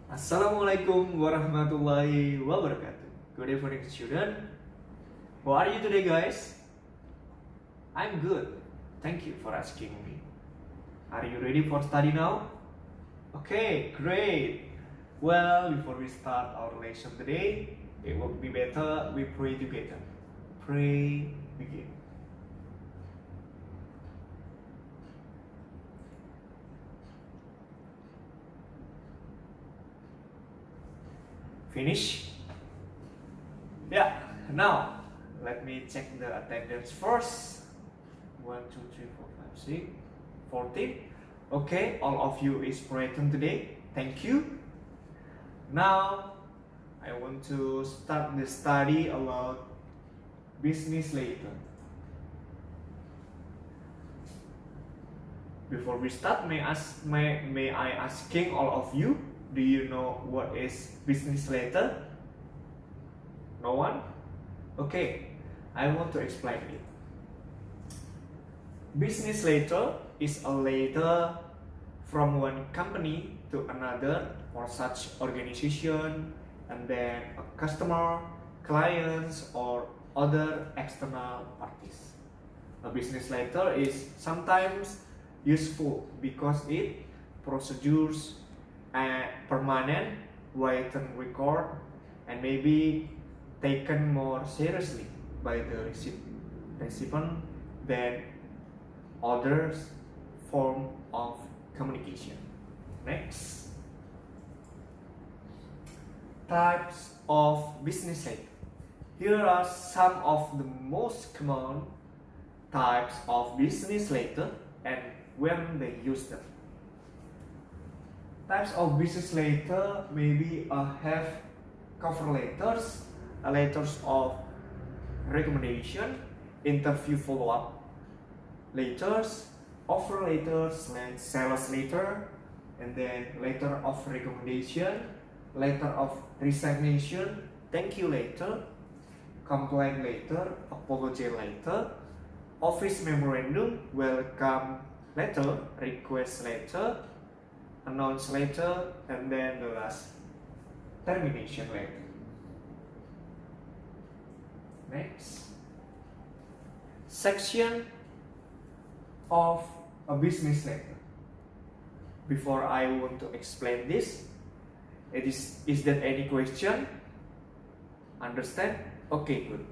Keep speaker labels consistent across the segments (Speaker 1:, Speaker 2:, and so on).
Speaker 1: Assalamualaikum warahmatullahi wabarakatuh. Good evening, student. How are you today, guys? I'm good. Thank you for asking me. Are you ready for study now? Okay, great. Well, before we start our lesson today, it would be better we pray together. Pray, begin. Finish? Yeah, now let me check the attendance first. 1, 2, 3, 4, 5, 6, 14. Okay, all of you is present today. Thank you. Now I want to start the study about business later. Before we start, may I asking all of you, do you know what is business letter? No one? Okay, I want to explain it. Business letter is a letter from one company to another or such organization, and then a customer, clients, or other external parties. A business letter is sometimes useful because it procedures a permanent written record and may be taken more seriously by the recipient than others form of communication. Next, types of business letter. Here are some of the most common types of business letter and when they use them. Types of business letter maybe have cover letters, letters of recommendation, interview follow-up letters, offer letters, sales letter, and then letter of recommendation, letter of resignation, thank you letter, complaint letter, apology letter, office memorandum, welcome letter, request letter, announce letter, and then the last, termination letter. Next, section of a business letter. Before I want to explain this, is there any question? Understand? Okay, good.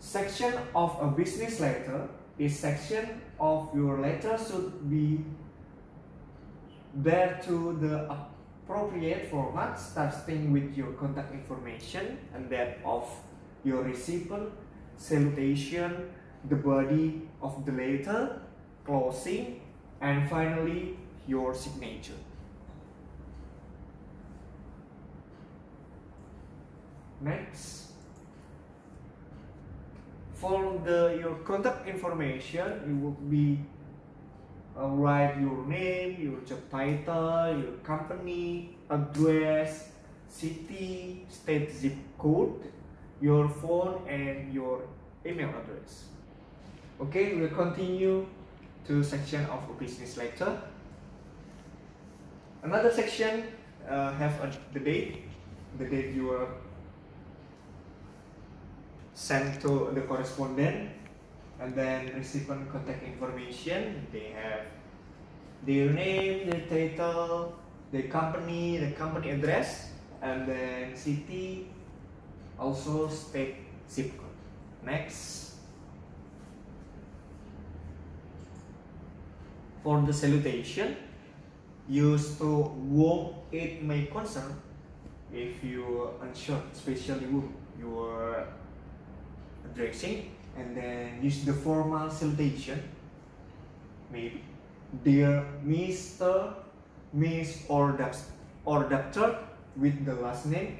Speaker 1: Section of a business letter is section of your letter should be there to the appropriate format, starting with your contact information and that of your recipient, salutation, the body of the letter, closing, and finally your signature. Next, for your contact information, you will be write your name, your job title, your company, address, city, state, zip code, your phone, and your email address. Okay, we'll continue to section of a business letter. Another section have the date you are sent to the correspondent, and then recipient contact information. They have their name, their title, the company address, and then city, also state, zip code. Next, for the salutation, use to whom it may concern. If you unsure, especially whom you are addressing, and then use the formal salutation, maybe dear Mr., Miss, or Doctor with the last name.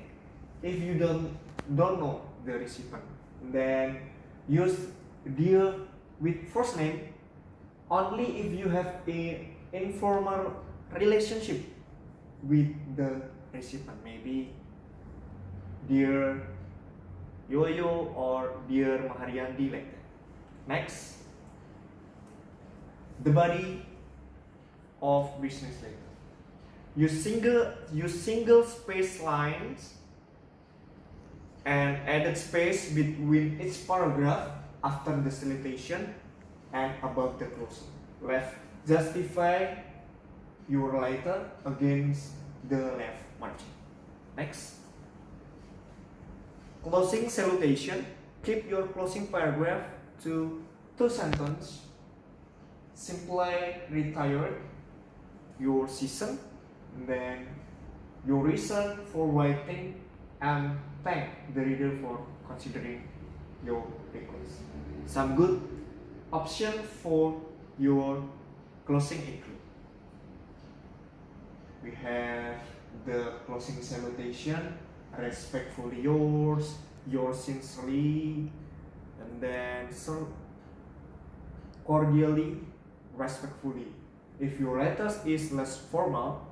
Speaker 1: If you don't know the recipient, then use dear with first name only if you have a informal relationship with the recipient, maybe dear Yoyo or dear Maharyandi, like that. Next, the body of business letter. Use single space lines and added space between each paragraph after the salutation and above the closing. Left justify your letter against the left margin. Next. Closing salutation. Keep your closing paragraph to 2 sentences. Simply retire your season, then your reason for writing, and thank the reader for considering your request. Some good option for your closing include. We have the closing salutation, respectfully yours sincerely, and then cordially, respectfully. If your letter is less formal,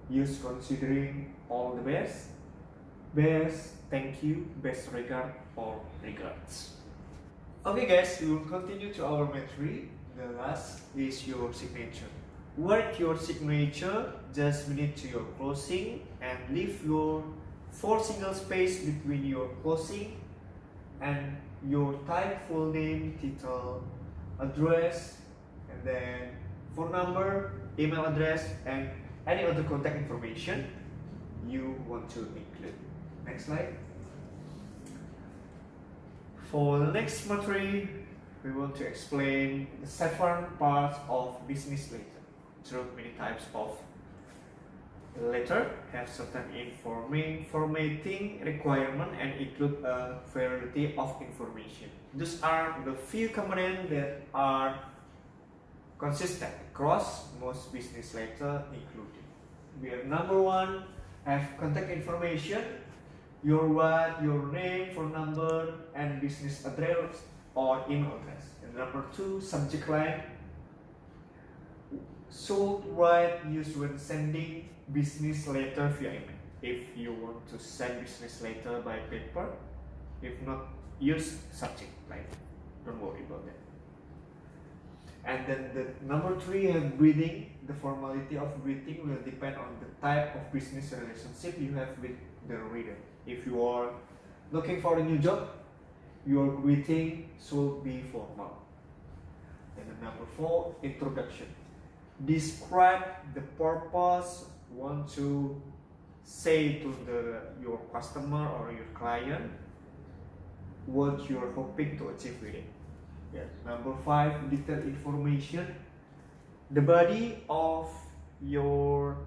Speaker 1: use considering all the best, thank you, best regard, or regards. Okay guys, we will continue to our math3. The last is your signature. Write your signature just beneath to your closing and leave your 4 single space between your closing and your type full name, title, address, and then phone number, email address, and any other contact information you want to include. Next slide. For the next material, we want to explain the 7 parts of business letter. There are many types of letter, have certain formatting requirement and include a variety of information. These are the few components that are consistent across most business letter included. We have number 1, have contact information. Your what, your name, phone number, and business address or email address. And number 2, subject line. Should write used when sending business letter via email. If you want to send business letter by paper, if not, use subject line. Don't worry about that. And then the number 3 have greeting. The formality of greeting will depend on the type of business relationship you have with the reader. If you are looking for a new job, your greeting should be formal. Then the number 4, introduction. Describe the purpose you want to say to your customer or your client, what you are hoping to achieve with it. Yes. Number 5, detailed information. The body of your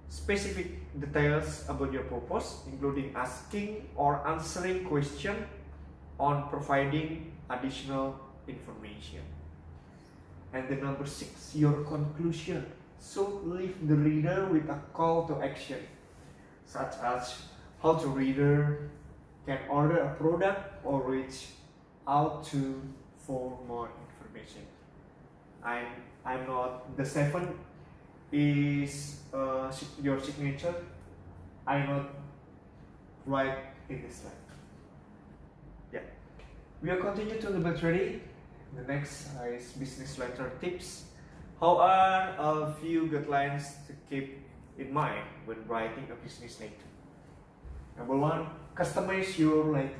Speaker 1: specific details about your purpose, including asking or answering questions on providing additional information. And the number 6, your conclusion. So leave the reader with a call to action, such as how the reader can order a product or reach out to for more information. I'm not, the 7 is your signature. I not write in this slide. Yeah. We will continue to the material. The next is business letter tips. How are a few guidelines to keep in mind when writing a business letter? Number 1, customize your letter.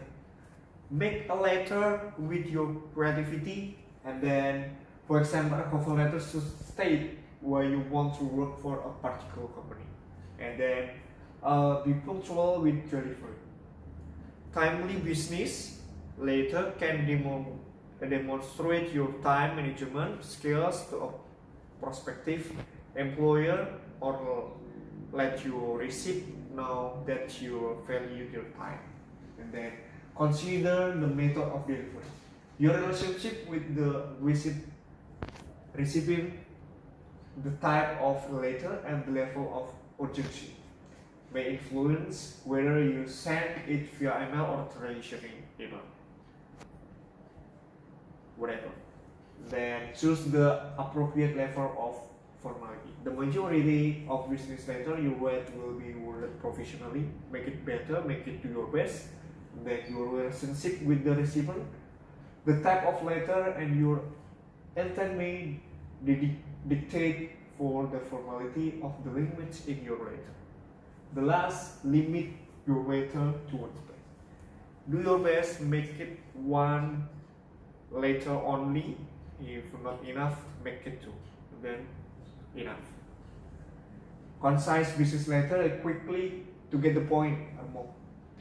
Speaker 1: Make a letter with your creativity, and then, for example, a cover letter should state why you want to work for a particular company, and then be punctual with delivery. Timely business letter can demonstrate your time management skills to a prospective employer or let your receipt know that you value your time. And then consider the method of delivery. Your relationship with the recipient, the type of letter, and the level of urgency may influence whether you send it via email or traditional email. Whatever. Then choose the appropriate level of formality. The majority of business letter you write will be worded professionally. Make it better, make it to your best. Then your relationship with the receiver, the type of letter, and your intent may dictate for the formality of the language in your letter. The last, limit your letter to one space. Do your best, make it one letter only. If not enough, make it two. Then enough. Concise business letter quickly to get the point,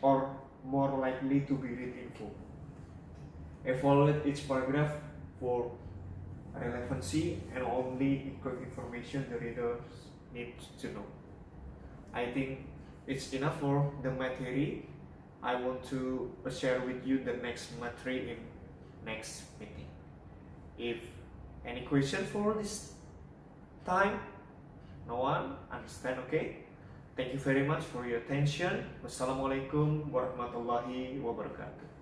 Speaker 1: or more likely to be read in full. Evaluate each paragraph for relevancy and only include information the reader needs to know. I think it's enough for the material. I want to share with you the next material in next meeting. If any question for this time, no one understand, okay? Thank you very much for your attention. Wassalamualaikum warahmatullahi wabarakatuh.